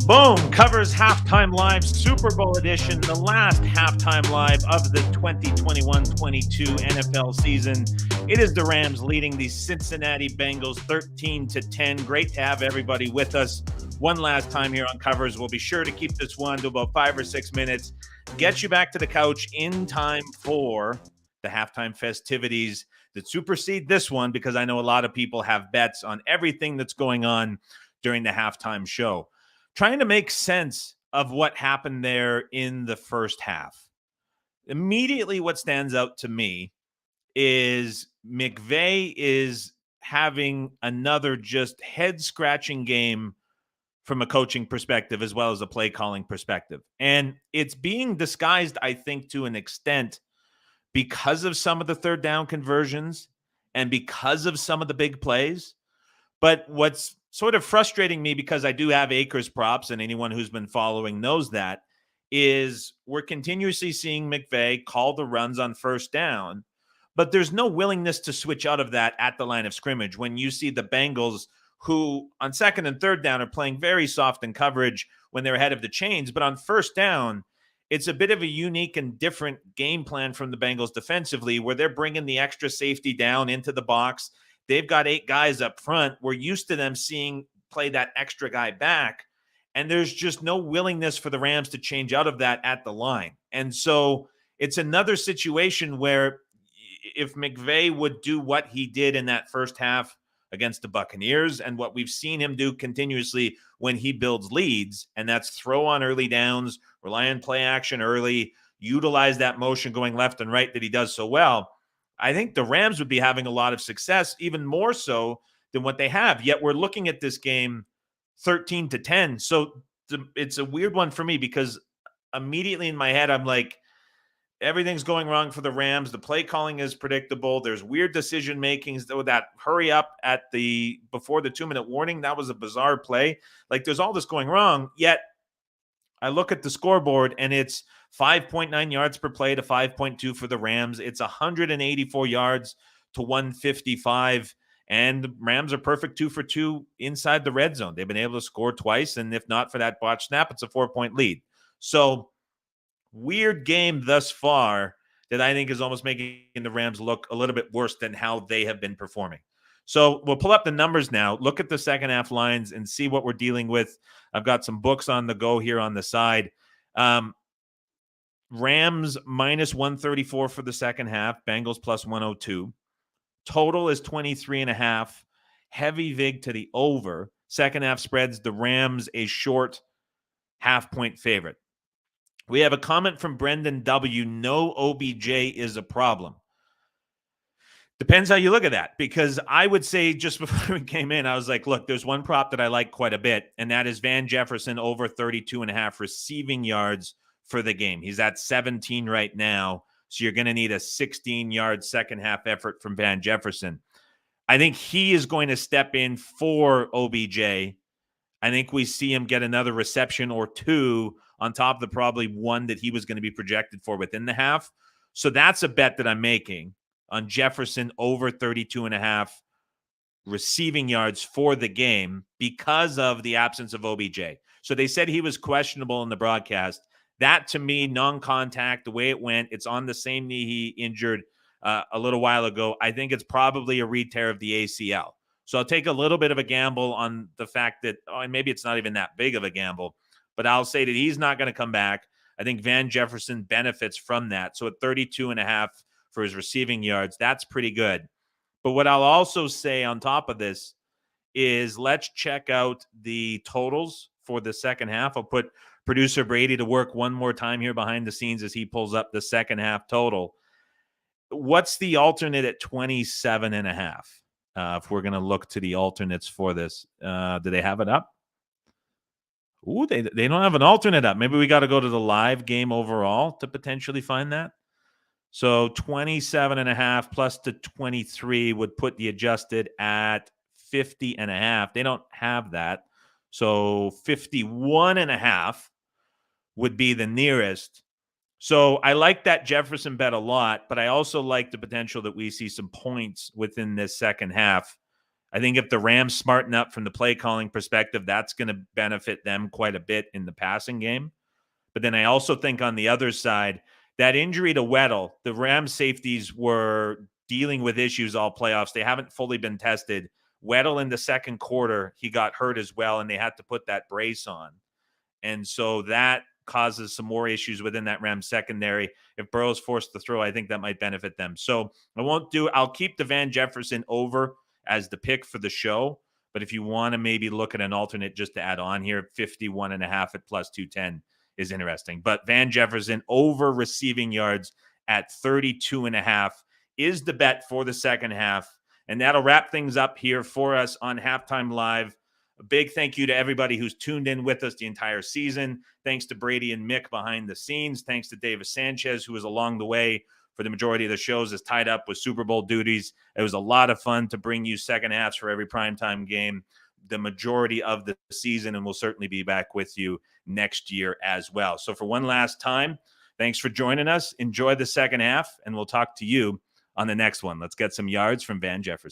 Boom covers Halftime Live Super Bowl edition, the last Halftime Live of the 2021-22 NFL season. It is the Rams leading the Cincinnati Bengals 13-10. Great to have everybody with us one last time here on Covers. We'll be sure to keep this one to about 5 or 6 minutes, get you back to the couch in time for the halftime festivities that supersede this one, because I know a lot of people have bets on everything that's going on during the halftime show. Trying to make sense of what happened there in the first half. Immediately, what stands out to me is McVay is having another just head-scratching game from a coaching perspective as well as a play-calling perspective. And it's being disguised, I think, to an extent because of some of the third down conversions and because of some of the big plays. But what's sort of frustrating me, because I do have Akers props, and anyone who's been following knows that, is we're continuously seeing McVay call the runs on first down, but there's no willingness to switch out of that at the line of scrimmage when you see the Bengals, who on second and third down are playing very soft in coverage when they're ahead of the chains. But on first down, it's a bit of a unique and different game plan from the Bengals defensively, where they're bringing the extra safety down into the box. They've got 8 guys up front. We're used to them seeing play that extra guy back, and there's just no willingness for the Rams to change out of that at the line. And so it's another situation where if McVay would do what he did in that first half against the Buccaneers and what we've seen him do continuously when he builds leads, and that's throw on early downs, rely on play action early, utilize that motion going left and right that he does so well, I think the Rams would be having a lot of success, even more so than what they have. Yet we're looking at this game 13-10. So it's a weird one for me, because immediately in my head, I'm like, everything's going wrong for the Rams. The play calling is predictable. There's weird decision makings. That hurry up before the 2-minute warning, that was a bizarre play. Like, there's all this going wrong. Yet I look at the scoreboard and it's 5.9 yards per play to 5.2 for the Rams. It's 184 yards to 155. And the Rams are perfect 2 for 2 inside the red zone. They've been able to score twice. And if not for that botched snap, it's a 4-point lead. So weird game thus far that I think is almost making the Rams look a little bit worse than how they have been performing. So we'll pull up the numbers now, look at the second half lines, and see what we're dealing with. I've got some books on the go here on the side. Rams minus 134 for the second half. Bengals plus 102. Total is 23.5. Heavy vig to the over. Second half spreads the Rams a short half-point favorite. We have a comment from Brendan W. No OBJ is a problem. Depends how you look at that, because I would say just before we came in, I was like, look, there's one prop that I like quite a bit, and that is Van Jefferson over 32.5 receiving yards for the game. He's at 17 right now, so you're going to need a 16-yard second half effort from Van Jefferson. I think he is going to step in for OBJ. I think we see him get another reception or 2 on top of the probably 1 that he was going to be projected for within the half. So that's a bet that I'm making on Jefferson over 32.5 receiving yards for the game because of the absence of OBJ. So they said he was questionable in the broadcast. That, to me, non-contact, the way it went, it's on the same knee he injured a little while ago. I think it's probably a re-tear of the ACL. So I'll take a little bit of a gamble on the fact that, and maybe it's not even that big of a gamble, but I'll say that he's not going to come back. I think Van Jefferson benefits from that. So at 32.5 for his receiving yards, that's pretty good. But what I'll also say on top of this is let's check out the totals for the second half. I'll put producer Brady to work one more time here behind the scenes as he pulls up the second half total. What's the alternate at 27.5? If we're going to look to the alternates for this, do they have it up? Ooh, they don't have an alternate up. Maybe we got to go to the live game overall to potentially find that. So 27.5 plus to 23 would put the adjusted at 50.5. They don't have that. So 51.5 would be the nearest. So I like that Jefferson bet a lot, but I also like the potential that we see some points within this second half. I think if the Rams smarten up from the play calling perspective, that's going to benefit them quite a bit in the passing game. But then I also think on the other side, that injury to Weddle, the Rams safeties were dealing with issues all playoffs. They haven't fully been tested. Weddle in the second quarter, he got hurt as well, and they had to put that brace on. And so that causes some more issues within that Rams secondary. If Burrow's forced to throw, I think that might benefit them. So I'll keep the Van Jefferson over as the pick for the show. But if you want to maybe look at an alternate just to add on here, 51.5 at plus 210 is interesting. But Van Jefferson over receiving yards at 32.5 is the bet for the second half. And that'll wrap things up here for us on Halftime Live. A big thank you to everybody who's tuned in with us the entire season. Thanks to Brady and Mick behind the scenes. Thanks to Davis Sanchez, who was along the way for the majority of the shows, is tied up with Super Bowl duties. It was a lot of fun to bring you second halves for every primetime game the majority of the season, and we'll certainly be back with you next year as well. So for one last time, thanks for joining us. Enjoy the second half, and we'll talk to you on the next one. Let's get some yards from Van Jefferson.